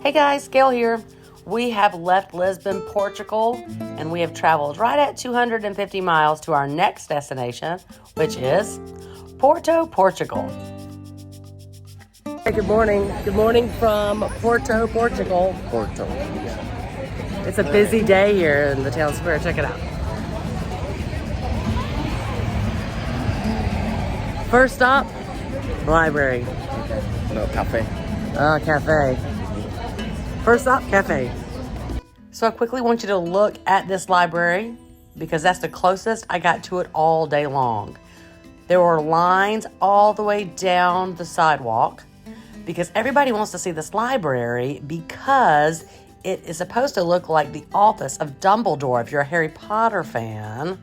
Hey guys, Gail here. We have left Lisbon, Portugal, and we have traveled right at 250 miles to our next destination, which is Porto, Portugal. Hey, good morning. Good morning from Porto, Portugal. Porto. It's a busy day here in the town square. Check it out. First stop, library. No, cafe. Cafe. First stop, cafe. So I quickly want you to look at this library because that's the closest I got to it all day long. There were lines all the way down the sidewalk because everybody wants to see this library because it is supposed to look like the office of Dumbledore if you're a Harry Potter fan.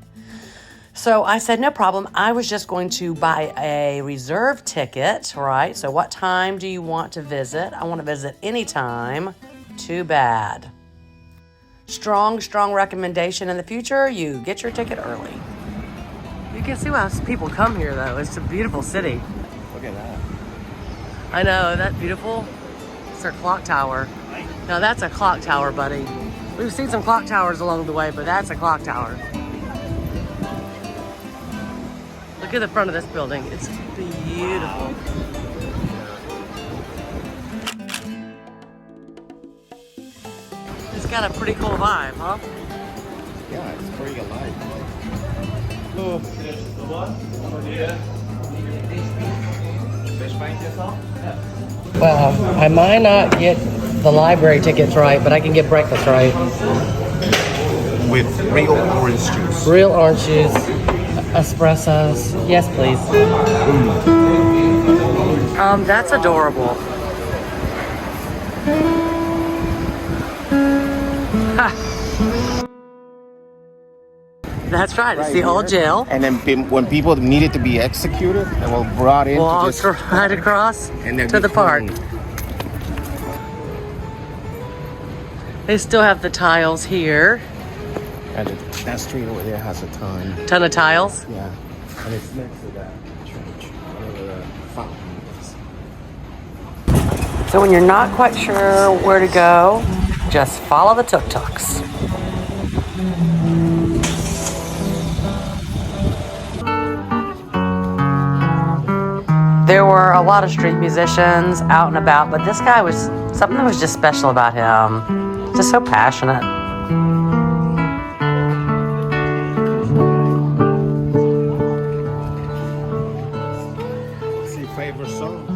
So I said, no problem. I was just going to buy a reserve ticket, right? So what time do you want to visit? I want to visit anytime. Too bad. Strong recommendation in the future. You get your ticket early. You can see why people come here, though. It's a beautiful city. Look at that. I know, that beautiful. It's their clock tower. Now that's a clock tower, buddy. We've seen some clock towers along the way, but that's a clock tower. Look at the front of this building. It's beautiful. It's got a pretty cool vibe, huh? Yeah, it's pretty alive. Well, I might not get the library tickets right, but I can get breakfast right. With real orange juice. Real orange juice, espressos. Yes, please. That's adorable. That's right. It's the old jail. And then when people needed to be executed, they were brought in. Walk right across and to the park. They still have the tiles here. And that street over there has a Ton of tiles. Yeah. And it's next to that church. Where the fountain is. So when you're not quite sure where to go, just follow the tuk-tuks. There were a lot of street musicians out and about, but this guy something was just special about him. Just so passionate. What's your favorite song?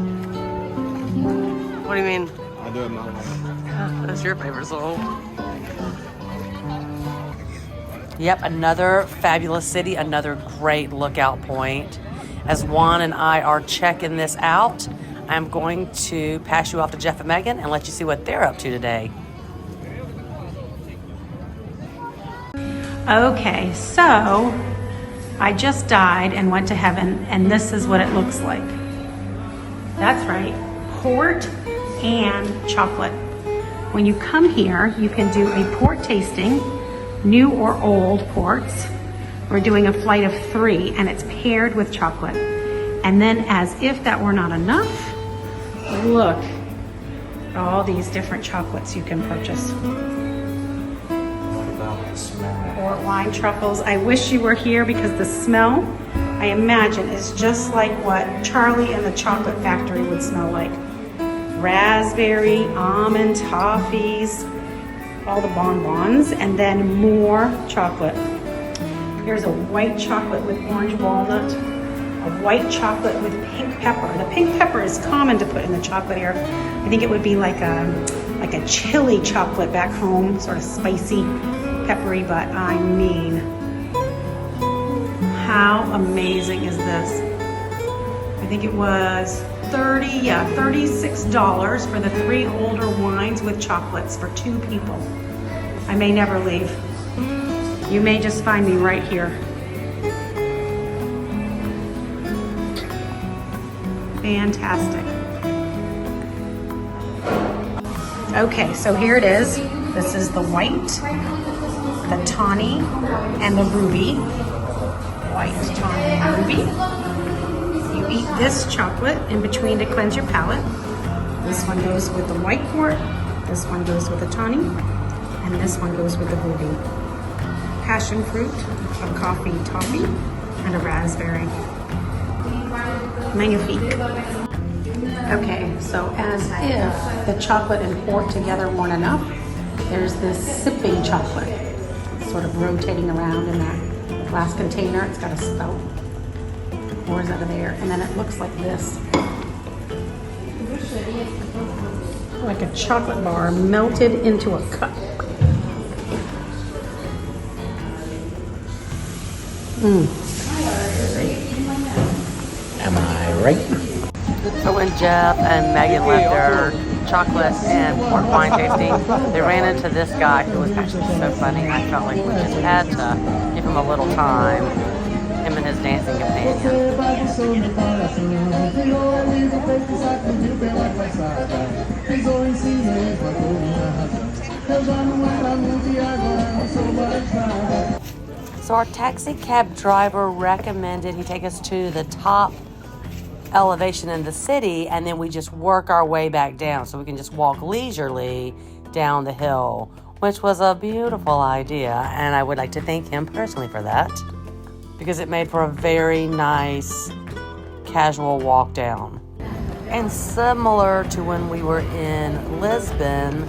What do you mean? I do it my way. That's your favorite song. Yep, another fabulous city, another great lookout point. As Juan and I are checking this out, I'm going to pass you off to Jeff and Megan and let you see what they're up to today. Okay, so I just died and went to heaven, and this is what it looks like. That's right, port and chocolate. When you come here, you can do a port tasting, new or old ports. We're doing a flight of 3, and it's paired with chocolate. And then, as if that were not enough, look at all these different chocolates you can purchase. What about the smell? Port wine truffles. I wish you were here because the smell, I imagine, is just like what Charlie and the Chocolate Factory would smell like. Raspberry, almond, toffees, all the bonbons, and then more chocolate. Here's a white chocolate with orange walnut, a white chocolate with pink pepper. The pink pepper is common to put in the chocolate here. I think it would be like a chili chocolate back home, sort of spicy, peppery, but I mean, how amazing is this? I think it was $36 for the 3 older wines with chocolates for 2 people. I may never leave. You may just find me right here. Fantastic. Okay, so here it is. This is the white, the tawny, and the ruby. White, tawny, and ruby. You eat this chocolate in between to cleanse your palate. This one goes with the white port, This one goes with the tawny, and this one goes with the ruby. Passion fruit, a coffee toffee, and a raspberry. Magnifique. Okay, so as if the chocolate and port together weren't enough, there's this sipping chocolate. It's sort of rotating around in that glass container. It's got a spout. Pours out of there, and then it looks like this. Like a chocolate bar melted into a cup. Am I right? So when Jeff and Megan left their chocolate and port wine tasting, they ran into this guy who was actually so funny. I felt like we just had to give him a little time, him and his dancing companion. So our taxi cab driver recommended he take us to the top elevation in the city, and then we just work our way back down so we can just walk leisurely down the hill, which was a beautiful idea, and I would like to thank him personally for that because it made for a very nice casual walk down. And similar to when we were in Lisbon,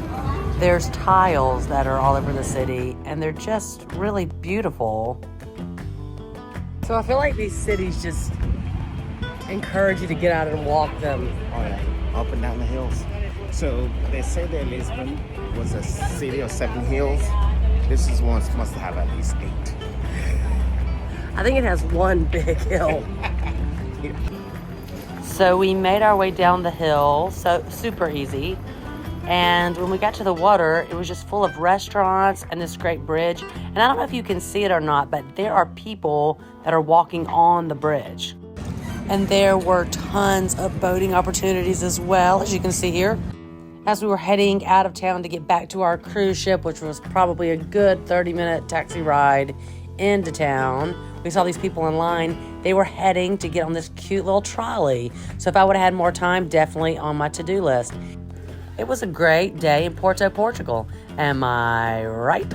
there's tiles that are all over the city, and they're just really beautiful. So I feel like these cities just encourage you to get out and walk them. Oh yeah, up and down the hills. So they say that Lisbon was a city of 7 hills. This is one must have at least 8. I think it has one big hill. So we made our way down the hill, so super easy. And when we got to the water, it was just full of restaurants and this great bridge. And I don't know if you can see it or not, but there are people that are walking on the bridge. And there were tons of boating opportunities as well, as you can see here. As we were heading out of town to get back to our cruise ship, which was probably a good 30-minute taxi ride into town, we saw these people in line. They were heading to get on this cute little trolley. So if I would have had more time, definitely on my to-do list. It was a great day in Porto, Portugal. Am I right?